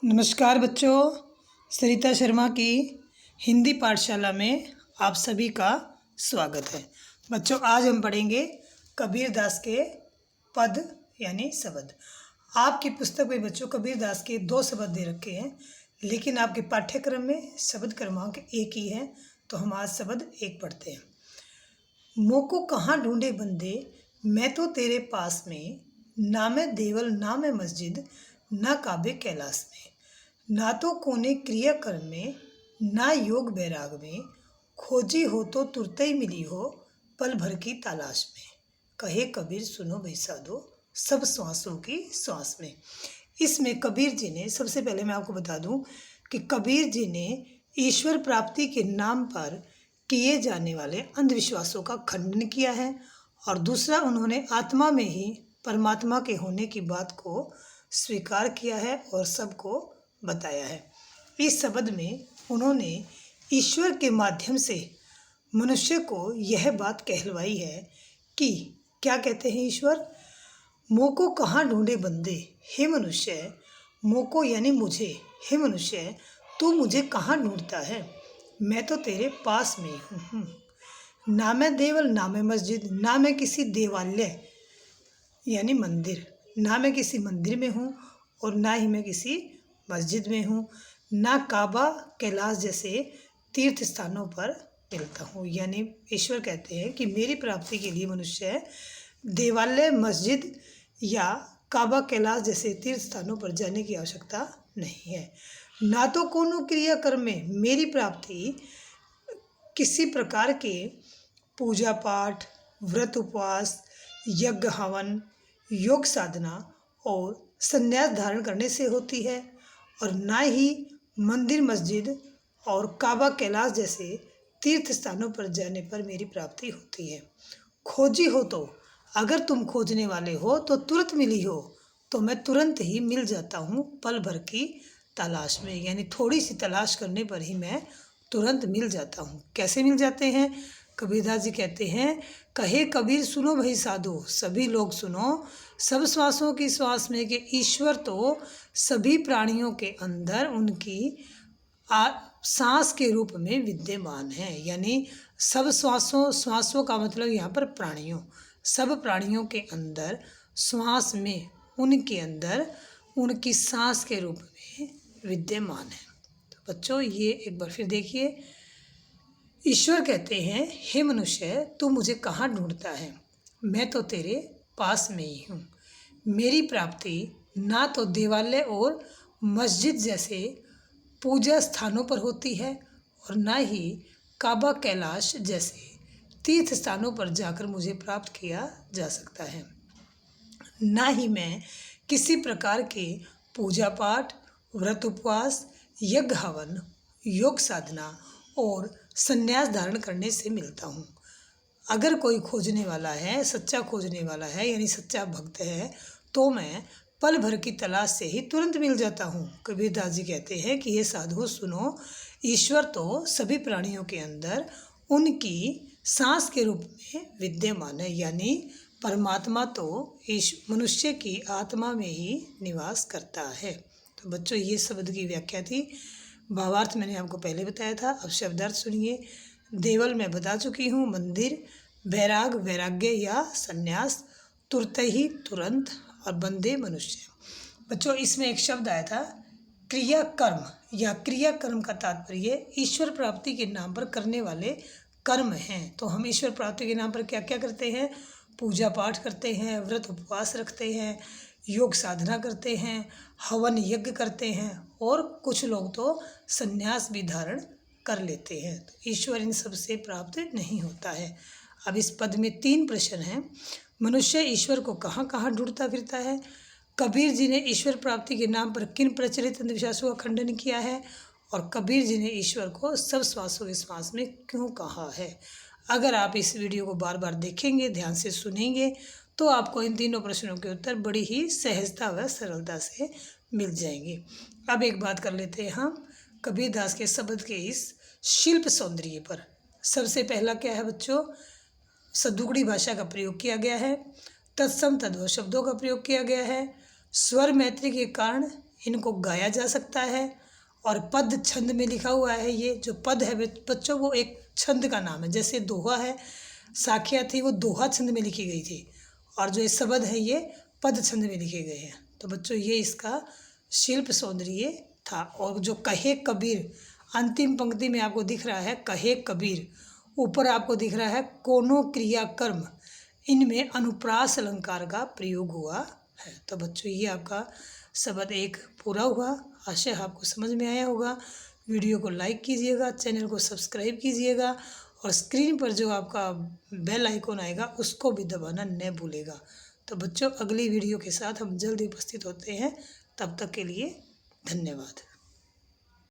नमस्कार बच्चों, सरिता शर्मा की हिंदी पाठशाला में आप सभी का स्वागत है। बच्चों, आज हम पढ़ेंगे कबीर दास के पद यानी शब्द। आपकी पुस्तक में बच्चों कबीर दास के 2 शब्द दे रखे हैं, लेकिन आपके पाठ्यक्रम में शब्द क्रमांक एक ही है, तो हम आज शब्द एक पढ़ते हैं। मोह को कहाँ ढूंढे बंदे, मैं तो तेरे पास में, ना मैं देवल ना मैं मस्जिद, ना काबे कैलाश में, ना तो कोने क्रिया कर्म में, ना योग बैराग में, खोजी हो तो तुरते ही मिली हो, पल भर की तलाश में, कहे कबीर सुनो भाई साधो, सब श्वासों की श्वास में। इसमें कबीर जी ने, सबसे पहले मैं आपको बता दूं कि कबीर जी ने ईश्वर प्राप्ति के नाम पर किए जाने वाले अंधविश्वासों का खंडन किया है, और दूसरा उन्होंने आत्मा में ही परमात्मा के होने की बात को स्वीकार किया है और सबको बताया है। इस शब्द में उन्होंने ईश्वर के माध्यम से मनुष्य को यह बात कहलवाई है कि क्या कहते हैं ईश्वर, मोह को कहाँ ढूंढे बंदे, हे मनुष्य, मोह को यानी मुझे, हे मनुष्य तू मुझे कहाँ ढूंढता है, मैं तो तेरे पास में हूँ। ना मैं देवल ना मैं मस्जिद, ना मैं किसी देवालय यानी मंदिर, ना मैं किसी मंदिर में हूँ और ना ही मैं किसी मस्जिद में हूँ, ना काबा कैलाश जैसे तीर्थ स्थानों पर मिलता हूँ। यानी ईश्वर कहते हैं कि मेरी प्राप्ति के लिए मनुष्य देवालय, मस्जिद या काबा कैलाश जैसे तीर्थ स्थानों पर जाने की आवश्यकता नहीं है। ना तो कोनो क्रिया कर्म में मेरी प्राप्ति किसी प्रकार के पूजा पाठ, व्रत उपवास, यज्ञ हवन, योग साधना और संन्यास धारण करने से होती है, और ना ही मंदिर, मस्जिद और काबा कैलाश जैसे तीर्थ स्थानों पर जाने पर मेरी प्राप्ति होती है। खोजी हो तो, अगर तुम खोजने वाले हो तो तुरंत मिली हो, तो मैं तुरंत ही मिल जाता हूँ पल भर की तलाश में। यानी थोड़ी सी तलाश करने पर ही मैं तुरंत मिल जाता हूँ। कैसे मिल जाते हैं? कबीरदास जी कहते हैं, कहे कबीर सुनो भाई साधो, सभी लोग सुनो, सब श्वासों की श्वास में, कि ईश्वर तो सभी प्राणियों के अंदर उनकी सांस के रूप में विद्यमान है। यानी सब श्वासों का मतलब यहाँ पर प्राणियों, सब प्राणियों के अंदर श्वास में, उनके अंदर उनकी सांस के रूप में विद्यमान है। तो बच्चों, ये एक बार फिर देखिए, ईश्वर कहते हैं, हे मनुष्य तू मुझे कहाँ ढूंढता है, मैं तो तेरे पास में ही हूँ। मेरी प्राप्ति ना तो देवालय और मस्जिद जैसे पूजा स्थानों पर होती है, और ना ही काबा कैलाश जैसे तीर्थ स्थानों पर जाकर मुझे प्राप्त किया जा सकता है। ना ही मैं किसी प्रकार के पूजा पाठ, व्रत उपवास, यज्ञ हवन, योग साधना और संन्यास धारण करने से मिलता हूँ। अगर कोई खोजने वाला है, सच्चा खोजने वाला है यानी सच्चा भक्त है, तो मैं पल भर की तलाश से ही तुरंत मिल जाता हूँ। कबीरदास जी कहते हैं कि ये साधु सुनो, ईश्वर तो सभी प्राणियों के अंदर उनकी सांस के रूप में विद्यमान है। यानी परमात्मा तो मनुष्य की आत्मा में ही निवास करता है। तो बच्चों, ये शब्द की व्याख्या थी। भावार्थ मैंने आपको पहले बताया था, अब शब्दार्थ सुनिए। देवल मैं बता चुकी हूँ, मंदिर, बैराग वैराग्य या संन्यास, तुरते ही तुरंत, और बंदे मनुष्य। बच्चों, इसमें एक शब्द आया था क्रिया कर्म, या क्रिया कर्म का तात्पर्य ईश्वर प्राप्ति के नाम पर करने वाले कर्म हैं। तो हम ईश्वर प्राप्ति के नाम पर क्या क्या करते हैं? पूजा पाठ करते हैं, व्रत उपवास रखते हैं, योग साधना करते हैं, हवन यज्ञ करते हैं, और कुछ लोग तो संन्यास भी धारण कर लेते हैं। तो ईश्वर इन सब से प्राप्त नहीं होता है। अब इस पद में 3 प्रश्न हैं। मनुष्य ईश्वर को कहाँ कहाँ ढूंढता फिरता है? कबीर जी ने ईश्वर प्राप्ति के नाम पर किन प्रचलित अंधविश्वासों का खंडन किया है? और कबीर जी ने ईश्वर को सब श्वासों के श्वास में क्यों कहा है? अगर आप इस वीडियो को बार बार देखेंगे, ध्यान से सुनेंगे, तो आपको इन तीनों प्रश्नों के उत्तर बड़ी ही सहजता व सरलता से मिल जाएंगे। अब एक बात कर लेते हैं हम कबीरदास के शब्द के इस शिल्प सौंदर्य पर। सबसे पहला क्या है बच्चों? सद्गुणी भाषा का प्रयोग किया गया है, तत्सम तद्भव शब्दों का प्रयोग किया गया है, स्वर मैत्री के कारण इनको गाया जा सकता है। और पद छंद में लिखा हुआ है। ये जो पद है बच्चों वो एक छंद का नाम है। जैसे दोहा है, साखियाँ थी वो दोहा छंद में लिखी गई थी, और जो ये शब्द है ये पद छंद में लिखे गए हैं। तो बच्चों ये इसका शिल्प सौंदर्य था। और जो कहे कबीर अंतिम पंक्ति में आपको दिख रहा है कहे कबीर, ऊपर आपको दिख रहा है कोनो क्रिया कर्म, इनमें अनुप्रास अलंकार का प्रयोग हुआ है। तो बच्चों ये आपका शब्द एक पूरा हुआ। आशा है आपको समझ में आया होगा। वीडियो को लाइक कीजिएगा, चैनल को सब्सक्राइब कीजिएगा, और स्क्रीन पर जो आपका बेल आइकॉन आएगा उसको भी दबाना न भूलेगा। तो बच्चों अगली वीडियो के साथ हम जल्दी उपस्थित होते हैं। तब तक के लिए धन्यवाद।